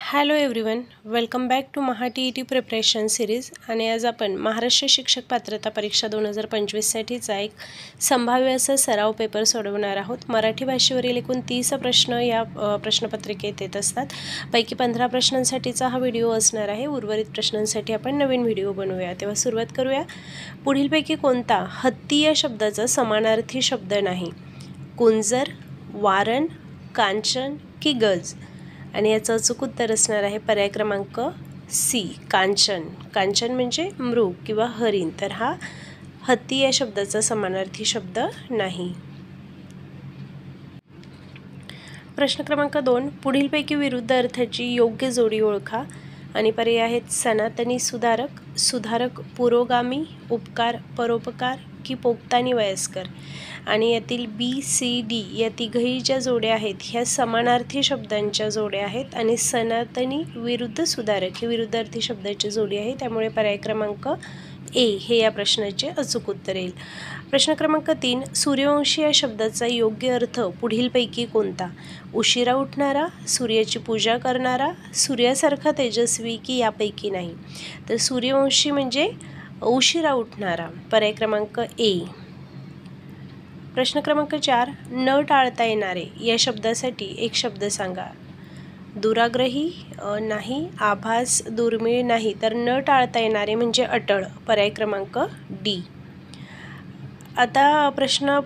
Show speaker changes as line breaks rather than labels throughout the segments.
Hello everyone, welcome back to Maha TET preparation series. आणि आज आपण महाराष्ट्र शिक्षक पात्रता परीक्षा 2025साठीचा एक संभाव्य असा सराव पेपर सोडवणार आहोत. मराठी भाषेवरील एकूण 30 प्रश्न या प्रश्नपत्रिकेत येत असतात. पैकी 15 प्रश्नांसाठीचा हा व्हिडिओ असणार आहे. उर्वरित प्रश्नांसाठी आपण नवीन व्हिडिओ बनवूया. तेव्हा सुरुवात करूया. पुढीलपैकी कोणता हत्ती या शब्दाचा समानार्थी शब्द नाही? कुंजर, वारण, कांचन की गज? आणि याचं अचूक उत्तर असणार आहे पर्याय क्रमांक सी, कांचन. कांचन म्हणजे मृग किंवा हरिण, तर हा हत्ती या शब्दाचा समानार्थी शब्द नाही. प्रश्न क्रमांक 2, पुढीलपैकी विरुद्ध अर्थाची योग्य जोडी ओळखा. आणि पर्याय आहेत सनातनी सुधारक, सुधारक पुरोगामी, उपकार परोपकार की पोक्तानी वयस्कर. आणि यातील BCD या तिघही ज्या जोड्या आहेत ह्या समानार्थी शब्दांच्या जोड्या आहेत. आणि सनातनी विरुद्ध सुधारक ही विरुद्धार्थी शब्दाची जोडी आहे. त्यामुळे पर्याय क्रमांक ए हे या प्रश्नाचे अचूक उत्तर येईल. प्रश्न क्रमांक 3, सूर्यवंशी या शब्दाचा योग्य अर्थ पुढीलपैकी कोणता? उशिरा उठणारा, सूर्याची पूजा करणारा, सूर्यासारखा तेजस्वी की यापैकी नाही? तर सूर्यवंशी म्हणजे उशिरा उठणारा, पर्याय क्रमांक ए. प्रश्न क्रमांक 4, न टाळता येणारे या शब्दासाठी एक शब्द सांगा. दुराग्रही नाही, आभास दुर्मिळ नाही, तर न टाळता येणारे म्हणजे अटळ, पर्याय क्रमांक डी. आता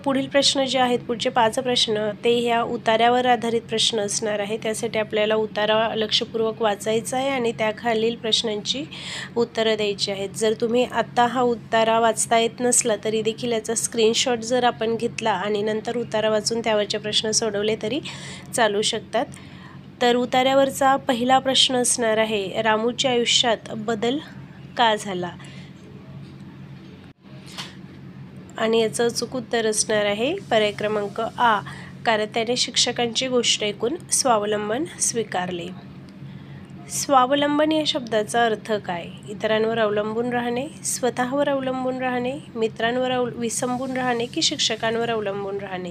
पुढील प्रश्न जे आहेत, पुढचे 5 प्रश्न ते ह्या उतार्यावर आधारित प्रश्न असणार आहे. त्यासाठी आपल्याला उतारा लक्षपूर्वक वाचायचा आहे आणि त्याखालील प्रश्नांची उत्तरं द्यायची आहेत. जर तुम्ही आत्ता हा उतारा वाचता येत नसला तरी देखील याचा स्क्रीनशॉट जर आपण घेतला आणि नंतर उतारा वाचून त्यावरचे प्रश्न सोडवले तरी चालू शकतात. तर उतार्यावरचा पहिला प्रश्न असणार आहे, रामूच्या आयुष्यात बदल का झाला? आणि याचं अचूक उत्तर असणार आहे पर्याय क्रमांक आ, कारण त्याने शिक्षकांची गोष्ट ऐकून स्वावलंबन स्वीकारले. स्वावलंबन या शब्दाचा अर्थ काय? इतरांवर अवलंबून राहणे, स्वतःवर अवलंबून राहणे, मित्रांवर विसंबून राहणे की शिक्षकांवर अवलंबून राहणे?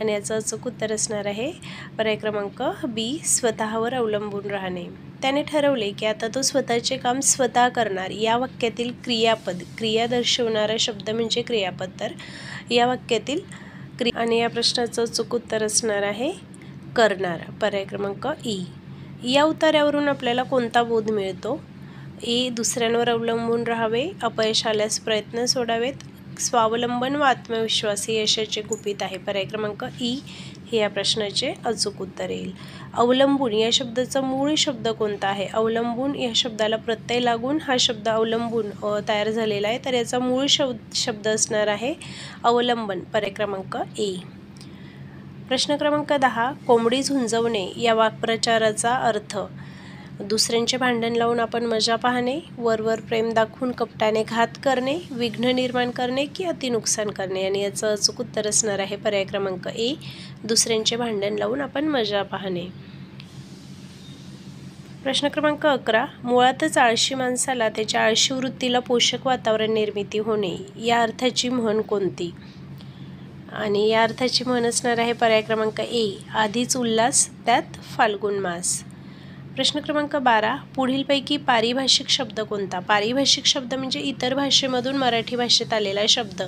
आणि याचं अचूक उत्तर असणार आहे पर्याय क्रमांक बी, स्वतःवर अवलंबून राहणे. त्याने ठरवले की आता तो स्वतःचे काम स्वतः करणार. या वाक्यातील क्रियापद, क्रिया दर्शवणारा शब्द म्हणजे क्रियापद, तर या वाक्यातील आणि या प्रश्नाचं अचूक उत्तर असणार आहे करणार, पर्याय क्रमांक ई. या उतार्यावरून आपल्याला कोणता बोध मिळतो? ए, दुसऱ्यांवर अवलंबून राहावे, अपयश आल्यास प्रयत्न सोडावेत, स्वावलंबन व आत्मविश्वास हे यशाचे गुपित आहे, पर्याय क्रमांक ई हे या प्रश्नाचे अचूक उत्तर येईल. अवलंबून या शब्दाचा मूळ शब्द कोणता आहे? अवलंबून या शब्दाला प्रत्यय लागून हा शब्द अवलंबून तयार झालेला आहे, तर याचा मूळ शब्द असणार आहे अवलंबन, पर्याय क्रमांक ए. प्रश्न क्रमांक 10, कोंबडी झुंजवणे या वाक्प्रचाराचा अर्थ? दुसऱ्यांचे भांडण लावून आपण मजा पाहणे, वरवर प्रेम दाखवून कपटाने घात करणे, विघ्न निर्माण करणे की अति नुकसान करणे? आणि याचं अचूक उत्तर असणार आहे पर्याय क्रमांक ए, दुसऱ्यांचे भांडण लावून आपण मजा पाहणे. प्रश्न क्रमांक 11, मुळातच आळशी माणसाला त्याच्या आळशी वृत्तीला पोषक वातावरण निर्मिती होणे या अर्थाची म्हण कोणती? आणि या अर्थाची म्हण असणार आहे पर्याय क्रमांक ए, आधीच उल्हास त्यात फाल्गुन मास. प्रश्न क्रमांक 12, पुढीलपैकी पारिभाषिक शब्द कोणता? पारिभाषिक शब्द म्हणजे इतर भाषेमधून मराठी भाषेत आलेला शब्द,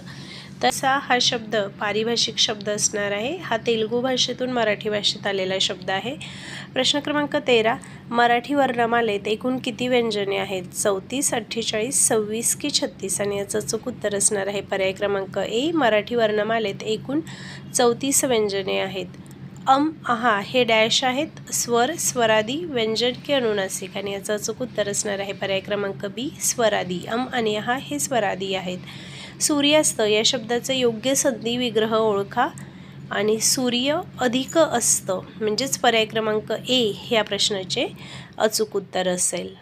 तसा हा शब्द पारिभाषिक शब्द असणार आहे. हा तेलुगू भाषेतून मराठी भाषेत आलेला शब्द आहे. प्रश्न क्रमांक 13, मराठी वर्णमालेत एकूण किती व्यंजने आहेत? 34, 48, 26 की 36? आणि याचं अचूक उत्तर असणार आहे पर्याय क्रमांक ए, मराठी वर्णमालेत एकूण 34 व्यंजने आहेत. आहा हे डॅश आहेत, स्वर, स्वरादी, व्यंजन की अनुनासिक? आणि याचं अचूक उत्तर असणार आहे पर्याय क्रमांक बी, स्वरादी. आणि आहा हे स्वरादी आहेत. सूर्यास्त या शब्दाचे योग्य संधी विग्रह ओळखा. आणि सूर्य अधिक असतं म्हणजेच पर्याय क्रमांक ए हे या प्रश्नाचे अचूक उत्तर असेल.